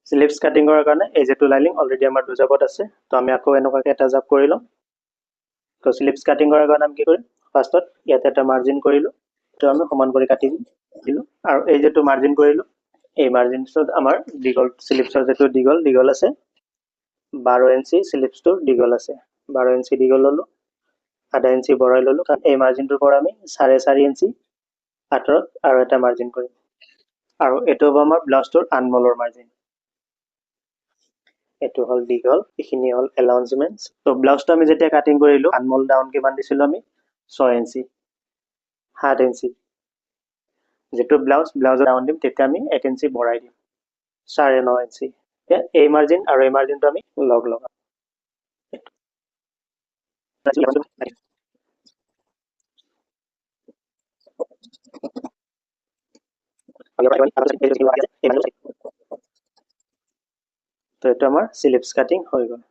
স্লিপছ cutting কৰাৰ কাৰণে এই যেটো লাইনিং অলৰেডি আমাৰ দুজাপত আছে তো আমি আকৌ এনেকুৱাকৈ এটা জাপ কৰি লম তো স্লিপছ কাটিং কৰাৰ কাৰণে আমি কি কৰিম ফাৰ্ষ্টত ইয়াতে এটা মাৰ্জিন কৰিলো তো আমি সমান কৰি কাটি দিলো আৰু এই যেটো মাৰ্জিন কৰিলো এই মাৰ্জিনছত আমাৰ দীঘল স্লিপছৰ যেটো দীঘল আছে 12 ইঞ্চি স্লিপছটোৰ দীঘল আছে 12 ইঞ্চি দীঘল ললো আধা ইঞ্চি বঢ়াই ললো কাৰণ এই মাৰ্জিনটোৰ পৰা আমি 4.5 ইঞ্চি আঁতৰত আৰু এটা মাৰ্জিন কৰিম আৰু এটো হ'ব আমাৰ ব্লাউজটোৰ আনমলৰ মাৰ্জিন এটো হল দীঘল এখিনি হল এলাউন্সমেন্টস তো ব্লাউজটো আমি যেতিয়া কাটিং কৰিলো আনমল ডাউন কিমান দিছিলো আমি 6 ইঞ্চি 7 ইঞ্চি যেটো ব্লাউজৰ ডাউন দিম তেতিয়া আমি 1 ইঞ্চি বঢ়াই দিম 9.5 ইঞ্চি এই মাৰ্জিন আৰু এই মাৰ্জিনটো আমি লগ লগাম তো এটা আমাৰ স্লিপছ কাটিং হৈ গ'ল